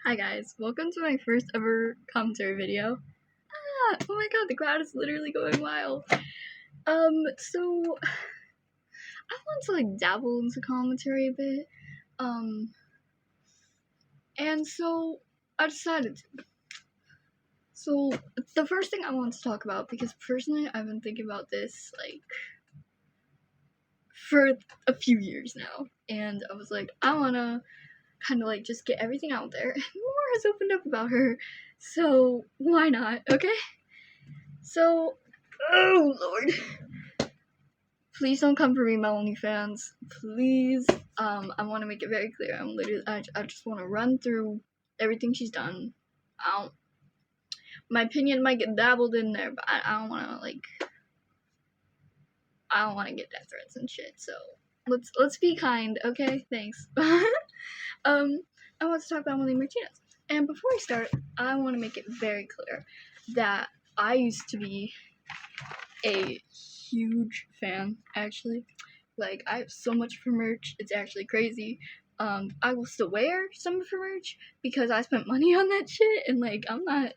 Hi guys, welcome to my first ever commentary video. Oh my god, the crowd is literally going wild. So I want to like dabble into commentary a bit. And so I decided to. So the first thing I want to talk about, because personally I've been thinking about this like for a few years now, and I was like, I wanna kind of like just get everything out there. And more has opened up about her, so why not? Okay. So, oh lord, please don't come for me, Melanie fans. Please. I want to make it very clear. I just want to run through everything she's done. My opinion might get dabbled in there, but I don't want to I don't want to get death threats and shit. So let's be kind, okay? Thanks. I want to talk about Melanie Martinez, and before we start, I want to make it very clear that I used to be a huge fan, actually. Like, I have so much of her merch, it's actually crazy. I will still wear some of her merch because I spent money on that shit, and like, I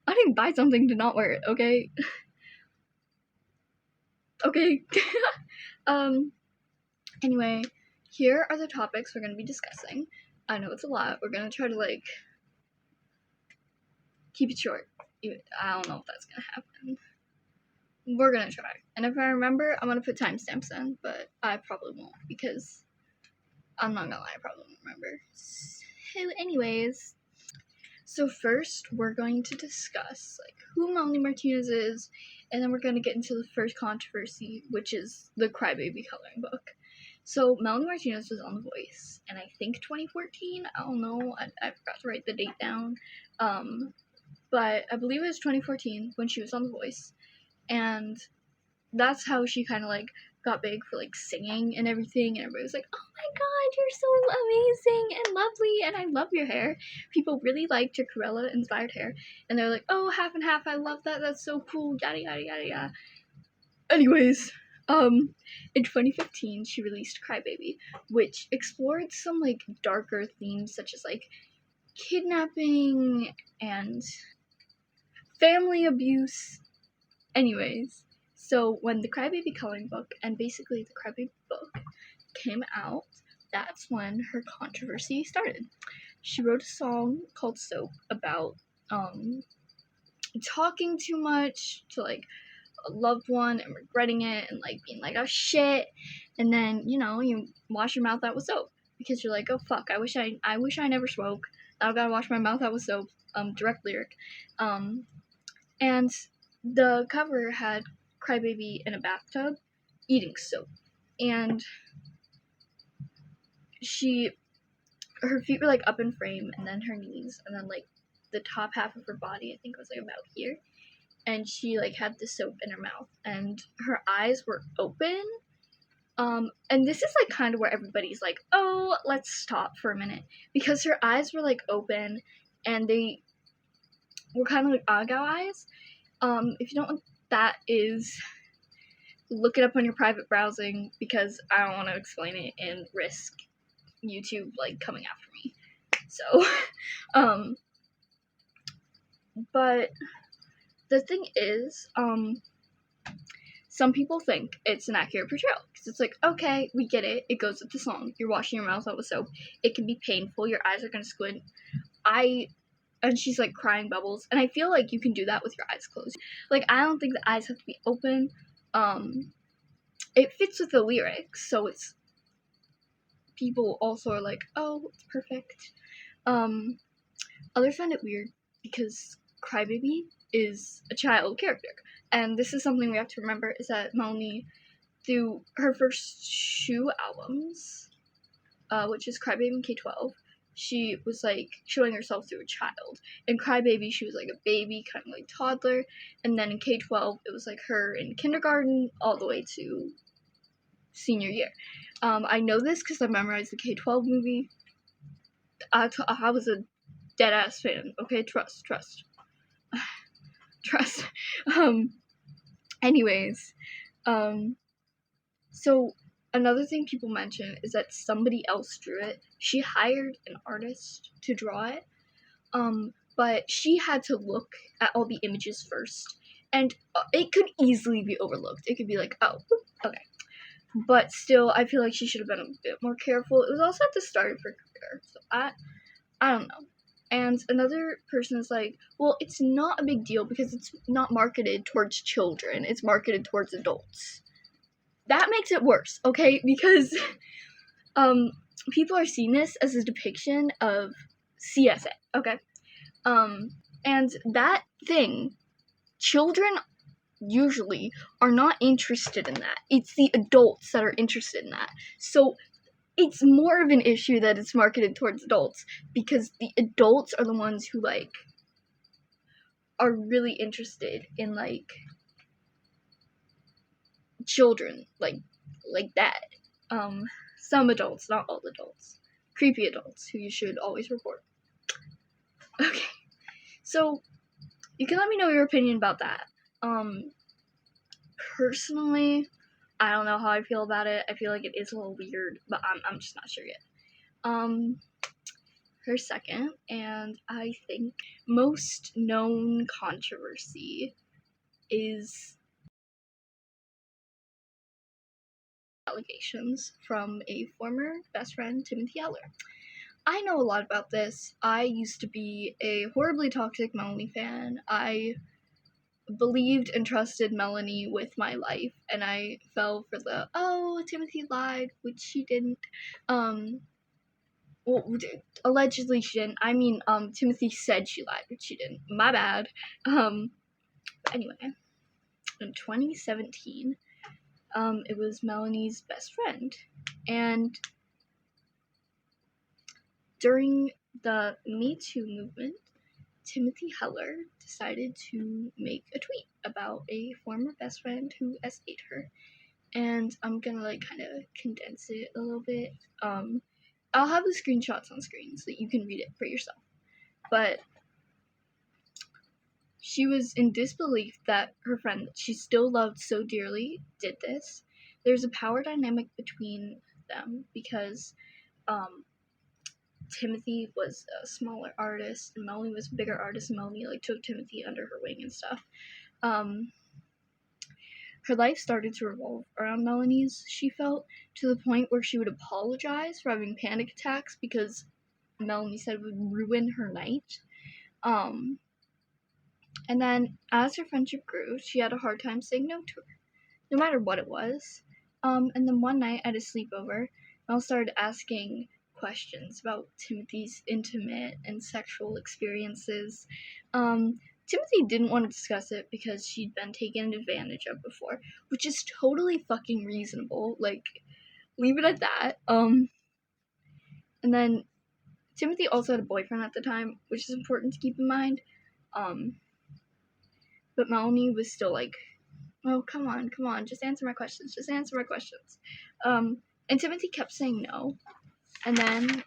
didn't buy something to not wear it, okay? Okay. Anyway, here are the topics we're gonna be discussing. I know it's a lot. We're gonna try to like keep it short. I don't know if that's gonna happen. We're gonna try. And if I remember, I'm gonna put timestamps in, but I probably won't because I'm not gonna lie, I probably won't remember. So anyways, so first we're going to discuss like who Melanie Martinez is, and then we're gonna get into the first controversy, which is the Crybaby coloring book. So Melanie Martinez was on The Voice, and I think 2014. I don't know. I forgot to write the date down. But I believe it was 2014 when she was on The Voice, and that's how she kind of like got big for like singing and everything, and everybody was like, oh my god, you're so amazing and lovely, and I love your hair. People really liked your Corella inspired hair, and they're like, oh, half and half, I love that, that's so cool, yada yada yada yada. Anyways, in 2015 she released Crybaby, which explored some like darker themes such as like kidnapping and family abuse. Anyways, so when the Crybaby coloring book and basically the Crybaby book came out, that's when her controversy started. She wrote a song called Soap about talking too much to like a loved one and regretting it and like being like, oh shit, and then you wash your mouth out with soap because you're like, oh fuck, I wish I never spoke. Now I gotta wash my mouth out with soap. Direct lyric. And the cover had Crybaby in a bathtub eating soap, and her feet were like up in frame, and then her knees, and then like the top half of her body I think was like about here, and she like had the soap in her mouth, and her eyes were open. And this is like kind of where everybody's like, oh, let's stop for a minute, because her eyes were like open, and they were kind of like Agao eyes. If you don't know what that is, look it up on your private browsing, because I don't want to explain it and risk YouTube like coming after me. So, but the thing is, some people think it's an accurate portrayal because it's like, okay, we get it. It goes with the song. You're washing your mouth out with soap. It can be painful. Your eyes are gonna squint. And she's like crying bubbles, and I feel like you can do that with your eyes closed. Like, I don't think the eyes have to be open. It fits with the lyrics, so it's people also are like, oh, it's perfect. Others find it weird because Crybaby is a child character, and this is something we have to remember, is that Melanie, through her first two albums, which is Crybaby and K-12, she was like showing herself through a child. In Crybaby, she was like a baby, kind of like toddler, and then in K-12, it was like her in kindergarten all the way to senior year. I know this because I memorized the K-12 movie. I was a dead ass fan. Okay, trust. Trust. Anyways, so another thing people mention is that somebody else drew it, she hired an artist to draw it, but she had to look at all the images first, and it could easily be overlooked. It could be like, oh, okay. But still, I feel like she should have been a bit more careful. It was also at the start of her career, so I don't know. And another person is like, well, it's not a big deal because it's not marketed towards children. It's marketed towards adults. That makes it worse, okay? Because people are seeing this as a depiction of CSA, okay? And that thing, children usually are not interested in that. It's the adults that are interested in that. So it's more of an issue that it's marketed towards adults, because the adults are the ones who, like, are really interested in, like, children, like that. Some adults, not all adults. Creepy adults, who you should always report. Okay. So, you can let me know your opinion about that. Personally, I don't know how I feel about it. I feel like it is a little weird, but I'm just not sure yet. Her second, and I think most known controversy is allegations from a former best friend, Timothy Eller. I know a lot about this. I used to be a horribly toxic Melanie fan. I believed and trusted Melanie with my life, and I fell for the, oh, Timothy lied, which she didn't. Well, allegedly she didn't. I mean, Timothy said she lied, but she didn't. My bad. Anyway, in 2017, it was Melanie's best friend, and during the Me Too movement, Timothy Heller decided to make a tweet about a former best friend who SA'd her, and I'm gonna, like, kind of condense it a little bit. I'll have the screenshots on screen so that you can read it for yourself. But she was in disbelief that her friend that she still loved so dearly did this. There's a power dynamic between them because Timothy was a smaller artist and Melanie was a bigger artist, and Melanie, like, took Timothy under her wing and stuff. Her life started to revolve around Melanie's, she felt, to the point where she would apologize for having panic attacks because Melanie said it would ruin her night. And then, as her friendship grew, she had a hard time saying no to her, no matter what it was. And then one night at a sleepover, Mel started asking questions about Timothy's intimate and sexual experiences. Timothy didn't want to discuss it because she'd been taken advantage of before, which is totally fucking reasonable. Like, leave it at that. And then Timothy also had a boyfriend at the time, which is important to keep in mind. But Melanie was still like, oh, come on, just answer my questions, and Timothy kept saying no, and then,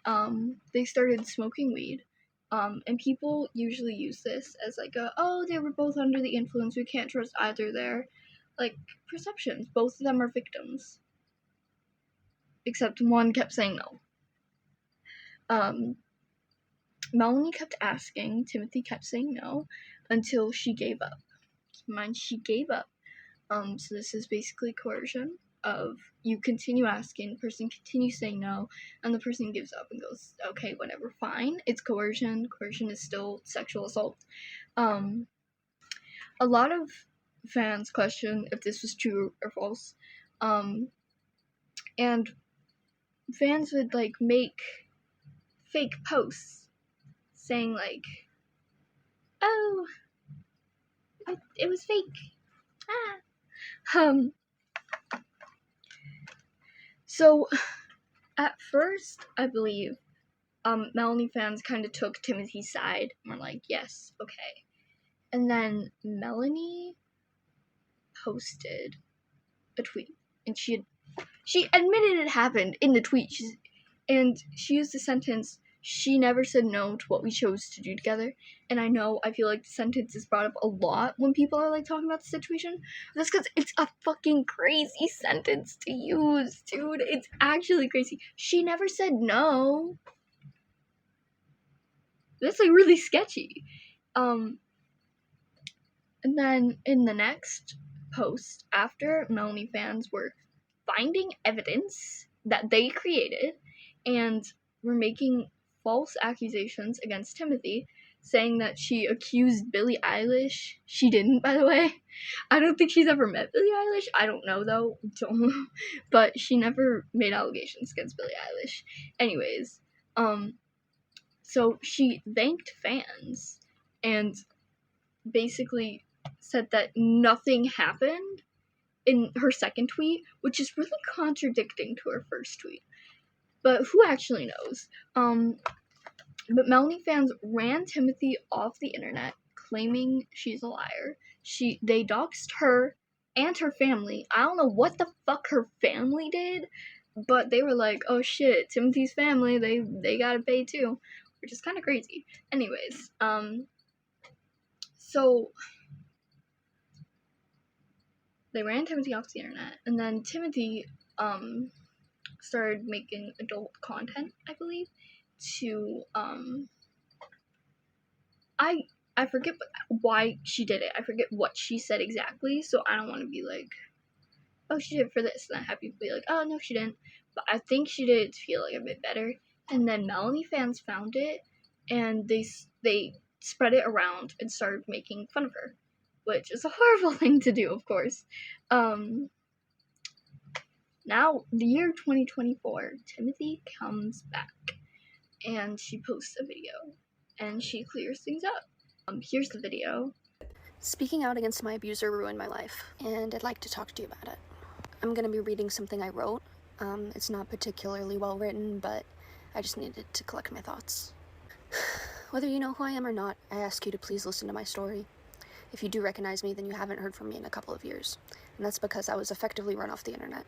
they started smoking weed, and people usually use this as, like, oh, they were both under the influence, we can't trust either their, like, perceptions, both of them are victims, except one kept saying no. Melanie kept asking, Timothy kept saying no, until she gave up. Keep in mind, she gave up. So this is basically coercion of you continue asking, person continues saying no, and the person gives up and goes, okay, whatever, fine. It's coercion. Coercion is still sexual assault. A lot of fans question if this was true or false. And fans would, like, make fake posts saying, like, oh, it was fake. So, at first, I believe, Melanie fans kind of took Timothy's side and were like, yes, okay. And then Melanie posted a tweet, and she admitted it happened in the tweet, and she used the sentence, she never said no to what we chose to do together. And I feel like the sentence is brought up a lot when people are like talking about the situation. That's because it's a fucking crazy sentence to use, dude. It's actually crazy. She never said no. That's like really sketchy. And then in the next post, after Melanie fans were finding evidence that they created and were making false accusations against Timothy, saying that she accused Billie Eilish. She didn't, by the way. I don't think she's ever met Billie Eilish. I don't know, though. But she never made allegations against Billie Eilish. Anyways, so she thanked fans and basically said that nothing happened in her second tweet, which is really contradicting to her first tweet. But who actually knows? But Melanie fans ran Timothy off the internet, claiming she's a liar. They doxed her and her family. I don't know what the fuck her family did, but they were like, oh shit, Timothy's family, they gotta pay too, which is kind of crazy. Anyways, so they ran Timothy off the internet, and then Timothy started making adult content, I believe, to I forget why she did it. I forget what she said exactly, so I don't want to be like, oh, she did it for this, and then have people be like, oh, no, she didn't. But I think she did it to feel like a bit better. And then Melanie fans found it, and they spread it around and started making fun of her, which is a horrible thing to do, of course. Now, the year 2024, Timothy comes back, and she posts a video, and she clears things up. Here's the video. Speaking out against my abuser ruined my life, and I'd like to talk to you about it. I'm gonna be reading something I wrote. It's not particularly well written, but I just needed to collect my thoughts. Whether you know who I am or not, I ask you to please listen to my story. If you do recognize me, then you haven't heard from me in a couple of years, and that's because I was effectively run off the internet.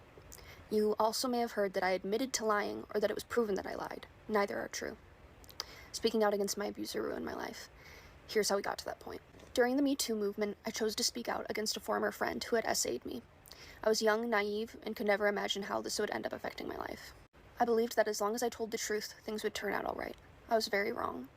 You also may have heard that I admitted to lying, or that it was proven that I lied. Neither are true. Speaking out against my abuser ruined my life. Here's how we got to that point. During the Me Too movement, I chose to speak out against a former friend who had essayed me. I was young, naive, and could never imagine how this would end up affecting my life. I believed that as long as I told the truth, things would turn out all right. I was very wrong.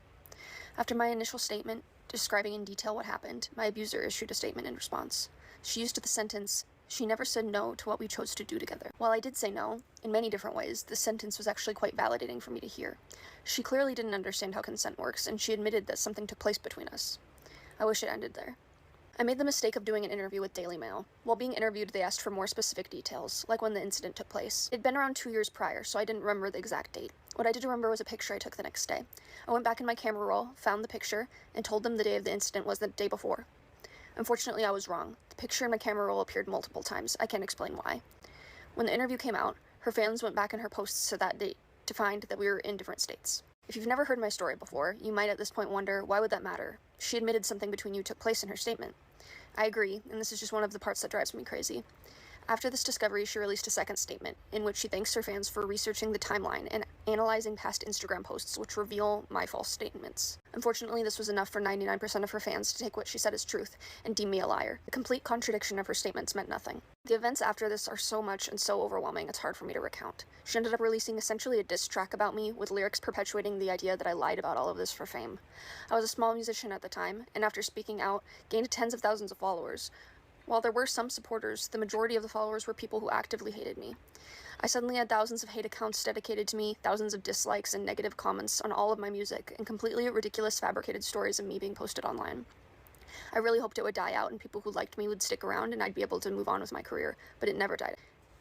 After my initial statement, describing in detail what happened, my abuser issued a statement in response. She used the sentence, "She never said no to what we chose to do together." While I did say no, in many different ways, this sentence was actually quite validating for me to hear. She clearly didn't understand how consent works, and she admitted that something took place between us. I wish it ended there. I made the mistake of doing an interview with Daily Mail. While being interviewed, they asked for more specific details, like when the incident took place. It'd been around 2 years prior, so I didn't remember the exact date. What I did remember was a picture I took the next day. I went back in my camera roll, found the picture, and told them the day of the incident was the day before. Unfortunately, I was wrong. The picture in my camera roll appeared multiple times. I can't explain why. When the interview came out, her fans went back in her posts to that date to find that we were in different states. If you've never heard my story before, you might at this point wonder, why would that matter? She admitted something between you took place in her statement. I agree, and this is just one of the parts that drives me crazy. After this discovery, she released a second statement, in which she thanks her fans for researching the timeline and analyzing past Instagram posts which reveal my false statements. Unfortunately, this was enough for 99% of her fans to take what she said as truth and deem me a liar. The complete contradiction of her statements meant nothing. The events after this are so much and so overwhelming it's hard for me to recount. She ended up releasing essentially a diss track about me, with lyrics perpetuating the idea that I lied about all of this for fame. I was a small musician at the time, and after speaking out, gained tens of thousands of followers. While there were some supporters, the majority of the followers were people who actively hated me. I suddenly had thousands of hate accounts dedicated to me, thousands of dislikes and negative comments on all of my music, and completely ridiculous fabricated stories of me being posted online. I really hoped it would die out and people who liked me would stick around and I'd be able to move on with my career, but it never died.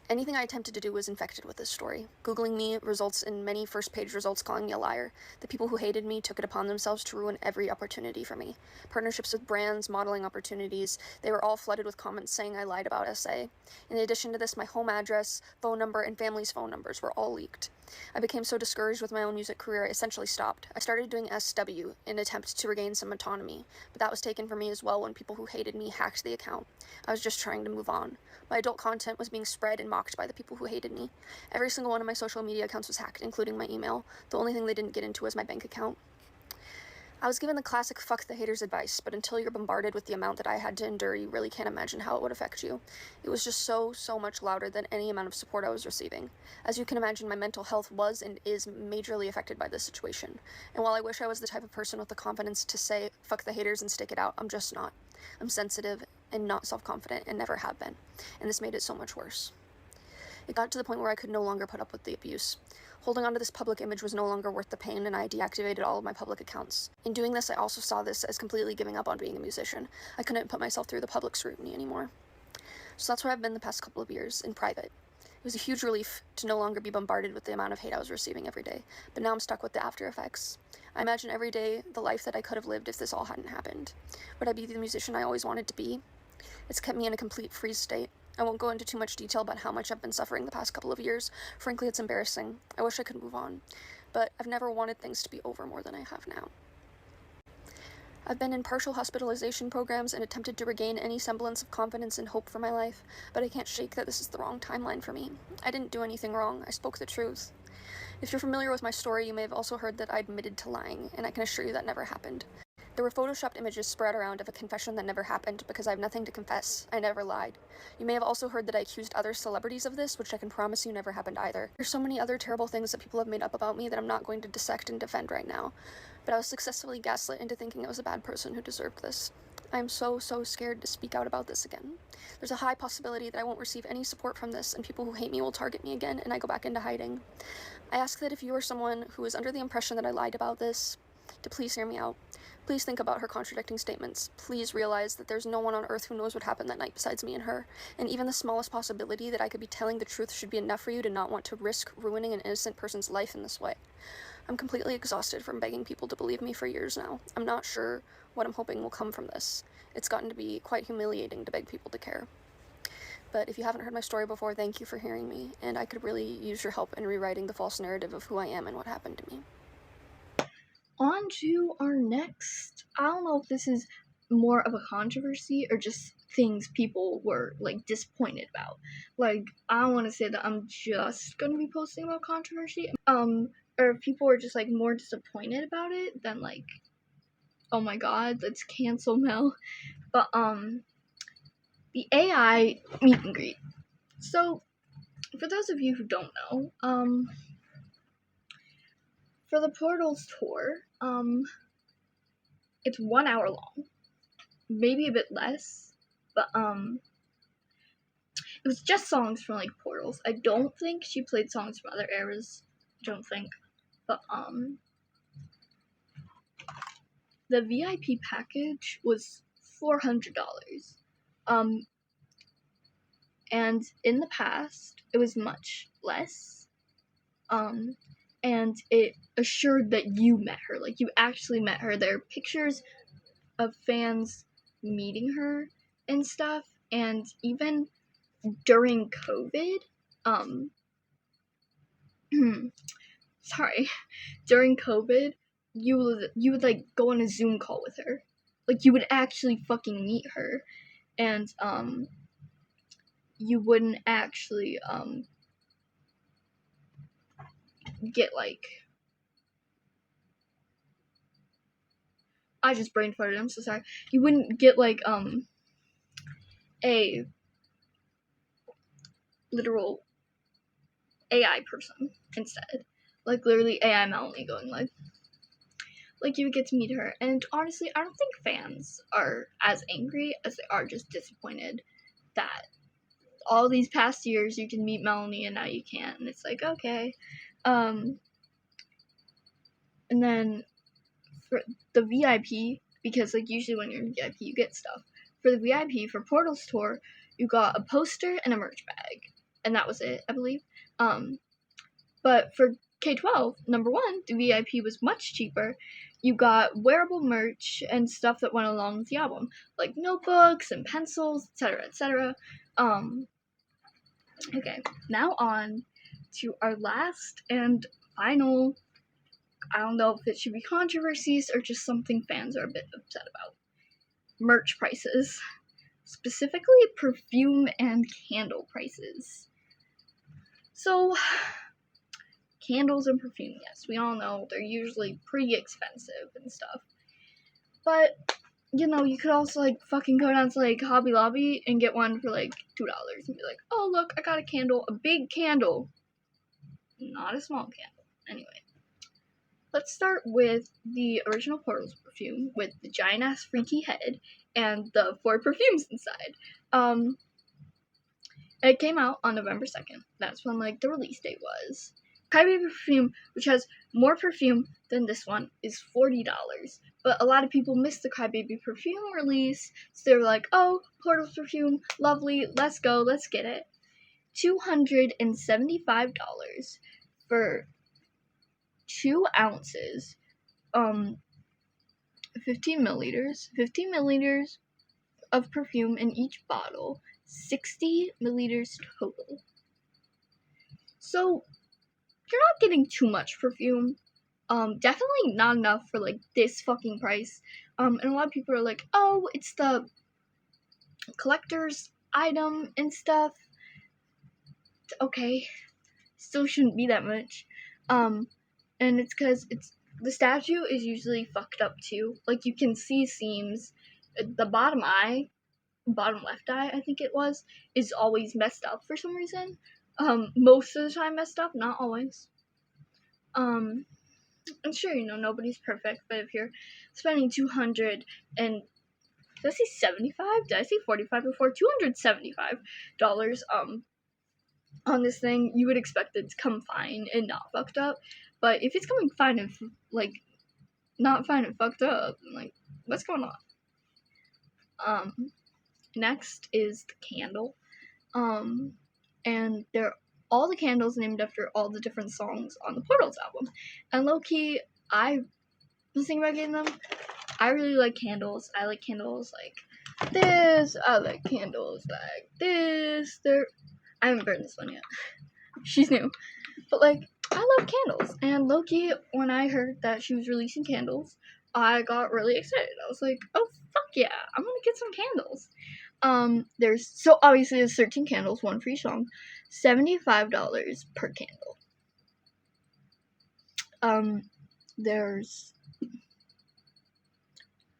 Anything I attempted to do was infected with this story. Googling me results in many first-page results calling me a liar. The people who hated me took it upon themselves to ruin every opportunity for me. Partnerships with brands, modeling opportunities, they were all flooded with comments saying I lied about SA. In addition to this, my home address, phone number, and family's phone numbers were all leaked. I became so discouraged with my own music career, I essentially stopped. I started doing SW in an attempt to regain some autonomy, but that was taken from me as well when people who hated me hacked the account. I was just trying to move on. My adult content was being spread and mocked by the people who hated me. Every single one of my social media accounts was hacked, including my email. The only thing they didn't get into was my bank account. I was given the classic fuck the haters advice, but until you're bombarded with the amount that I had to endure, you really can't imagine how it would affect you. It was just so much louder than any amount of support I was receiving. As you can imagine, my mental health was and is majorly affected by this situation. And while I wish I was the type of person with the confidence to say fuck the haters and stick it out, I'm just not. I'm sensitive and not self-confident and never have been. And this made it so much worse. It got to the point where I could no longer put up with the abuse. Holding onto this public image was no longer worth the pain, and I deactivated all of my public accounts. In doing this, I also saw this as completely giving up on being a musician. I couldn't put myself through the public scrutiny anymore. So that's where I've been the past couple of years, in private. It was a huge relief to no longer be bombarded with the amount of hate I was receiving every day, but now I'm stuck with the after effects. I imagine every day the life that I could have lived if this all hadn't happened. Would I be the musician I always wanted to be? It's kept me in a complete freeze state. I won't go into too much detail about how much I've been suffering the past couple of years. Frankly, it's embarrassing. I wish I could move on. But I've never wanted things to be over more than I have now. I've been in partial hospitalization programs and attempted to regain any semblance of confidence and hope for my life, but I can't shake that this is the wrong timeline for me. I didn't do anything wrong. I spoke the truth. If you're familiar with my story, you may have also heard that I admitted to lying, and I can assure you that never happened. There were photoshopped images spread around of a confession that never happened because I have nothing to confess. I never lied. You may have also heard that I accused other celebrities of this, which I can promise you never happened either. There's so many other terrible things that people have made up about me that I'm not going to dissect and defend right now, but I was successfully gaslit into thinking I was a bad person who deserved this. I am so scared to speak out about this again. There's a high possibility that I won't receive any support from this, and people who hate me will target me again, and I go back into hiding. I ask that if you are someone who is under the impression that I lied about this, to please hear me out. Please think about her contradicting statements. Please realize that there's no one on earth who knows what happened that night besides me and her, and even the smallest possibility that I could be telling the truth should be enough for you to not want to risk ruining an innocent person's life in this way. I'm completely exhausted from begging people to believe me for years now. I'm not sure what I'm hoping will come from this. It's gotten to be quite humiliating to beg people to care. But if you haven't heard my story before, thank you for hearing me, and I could really use your help in rewriting the false narrative of who I am and what happened to me. On to our next, I don't know if this is more of a controversy or just things people were like disappointed about. Like, I don't want to say that I'm just gonna be posting about controversy, or if people were just like more disappointed about it than like, oh my god, let's cancel Mel. But the AI meet and greet. So for those of you who don't know, for the Portals tour, it's 1 hour long, maybe a bit less, but it was just songs from like Portals. I don't think she played songs from other eras. I don't think, but the VIP package was $400. And in the past it was much less. And it assured that you met her, like you actually met her. There are pictures of fans meeting her and stuff, and even during COVID, during COVID, you would like go on a Zoom call with her, like you would actually fucking meet her, and you wouldn't actually get like, I just brain farted, I'm so sorry. You wouldn't get like a literal AI person instead. Like literally AI Melanie going like you would get to meet her. And honestly, I don't think fans are as angry as they are just disappointed that all these past years you can meet Melanie and now you can't. And it's like, okay. And then for the VIP, because like usually when you're in VIP you get stuff. For the VIP, for Portals tour, you got a poster and a merch bag. And that was it, I believe. But for K-12, number one, the VIP was much cheaper. You got wearable merch and stuff that went along with the album, like notebooks and pencils, etc., etc. Okay, now on to our last and final, I don't know if it should be controversies or just something fans are a bit upset about. Merch prices. Specifically, perfume and candle prices. So, candles and perfume, yes, we all know they're usually pretty expensive and stuff. But, you know, you could also, like, fucking go down to, like, Hobby Lobby and get one for, like, $2 and be like, oh, look, I got a candle, a big candle, not a small candle. Anyway, let's start with the original Portals perfume with the giant-ass freaky head and the 4 perfumes inside. It came out on November 2nd. That's when, like, the release date was. Crybaby perfume, which has more perfume than this one, is $40. But a lot of people missed the Crybaby perfume release, so they were like, oh, Portals perfume, lovely, let's go, let's get it. $275 for 2 ounces, 15 milliliters of perfume in each bottle, 60 milliliters total. So, you're not getting too much perfume. Definitely not enough for, like, this fucking price. And a lot of people are like, oh, it's the collector's item and stuff. Okay, still shouldn't be that much. And it's because the statue is usually fucked up too. Like, you can see seams. The bottom left eye, I think it was, is always messed up for some reason. Most of the time messed up, not always. I'm sure, you know, nobody's perfect, but if you're spending 200 and, did I say 75? Did I say 45 before? $275, on this thing, you would expect it to come fine and not fucked up. But if it's coming fine and, like, not fine and fucked up, like, what's going on? Next is the candle. And they're all the candles named after all the different songs on the Portals album. And low-key, I was thinking about getting them. I really like candles. I like candles like this. I like candles like this. I haven't burned this one yet. She's new. But, like, I love candles. And low-key, when I heard that she was releasing candles, I got really excited. I was like, oh, fuck yeah, I'm gonna get some candles. So obviously there's 13 candles, one for each song, $75 per candle. There's,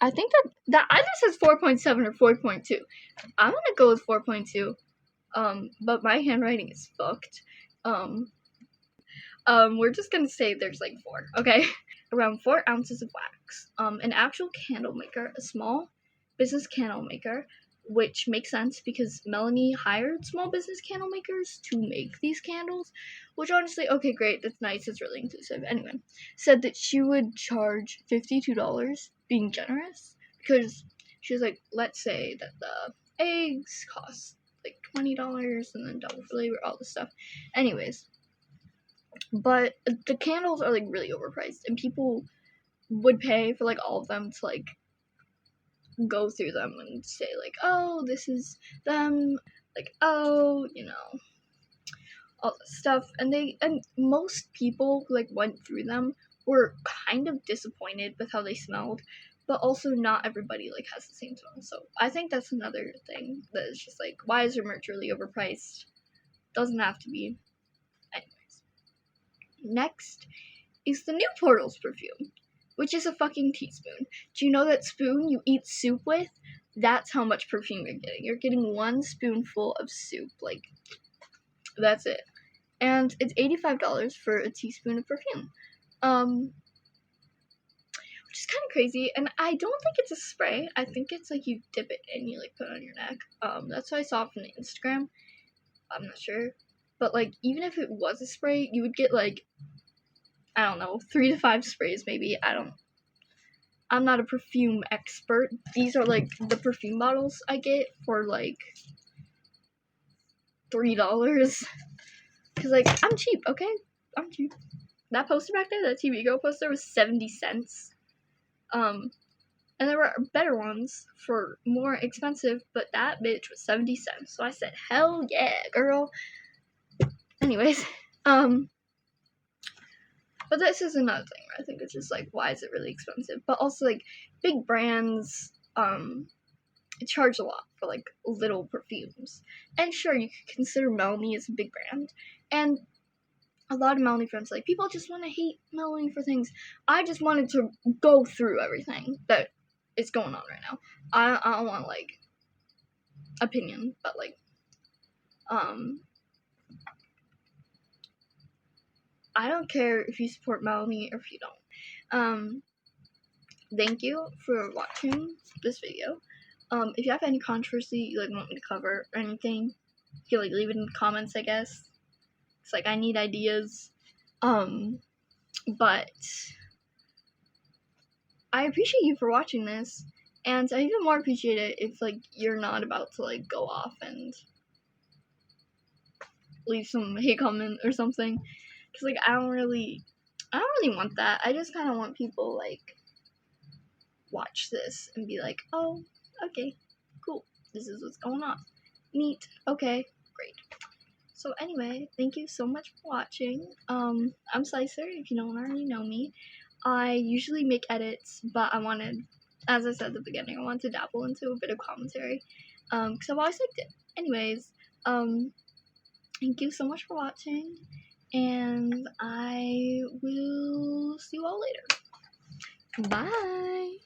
I think that either says 4.7 or 4.2. I'm gonna go with 4.2. But my handwriting is fucked. We're just gonna say there's like 4, okay? Around 4 ounces of wax. An actual candle maker, a small business candle maker, which makes sense because Melanie hired small business candle makers to make these candles, which honestly, okay, great, that's nice, it's really inclusive. Anyway, said that she would charge $52, being generous, because she was like, let's say that the eggs cost like $20 and then double flavor, all this stuff. Anyways, but the candles are like really overpriced, and people would pay for like all of them to like go through them and say like, oh, this is them, like, oh, you know, all this stuff. And most people who like went through them were kind of disappointed with how they smelled, but also not everybody like has the same smell. So I think that's another thing that is just like, why is your merch really overpriced? Doesn't have to be. Anyways, next is the new Portals perfume, which is a fucking teaspoon. Do you know that spoon you eat soup with? That's how much perfume you're getting. You're getting 1 spoonful of soup. Like, that's it. And it's $85 for a teaspoon of perfume. Which is kind of crazy. And I don't think it's a spray. I think it's like you dip it and you like put it on your neck. That's what I saw from the Instagram. I'm not sure. But like, even if it was a spray, you would get like, I don't know, 3 to 5 sprays maybe. I'm not a perfume expert. These are like the perfume bottles I get for like $3. Cause like, I'm cheap, okay? I'm cheap. That poster back there, that TV Girl poster, was 70 cents. And there were better ones for more expensive, but that bitch was 70 cents. So I said, hell yeah, girl. Anyways, but this is another thing where I think it's just like, why is it really expensive? But also like, big brands, charge a lot for like little perfumes. And sure, you could consider Melanie as a big brand, And a lot of Melanie friends, like, people just want to hate Melanie for things. I just wanted to go through everything that is going on right now. I don't want, like, opinion, but, like, I don't care if you support Melanie or if you don't. Thank you for watching this video. If you have any controversy you, like, want me to cover or anything, you can, like, leave it in the comments, I guess. It's like, I need ideas. But I appreciate you for watching this, and I even more appreciate it if, like, you're not about to, like, go off and leave some hate comment or something, because, like, I don't really want that. I just kind of want people, like, watch this and be like, oh, okay, cool, this is what's going on, neat, okay, great. So anyway, thank you so much for watching. I'm Slicer, if you don't already know me. I usually make edits, but I wanted, as I said at the beginning, I wanted to dabble into a bit of commentary, because I've always liked it. Anyways, thank you so much for watching, and I will see you all later. Bye!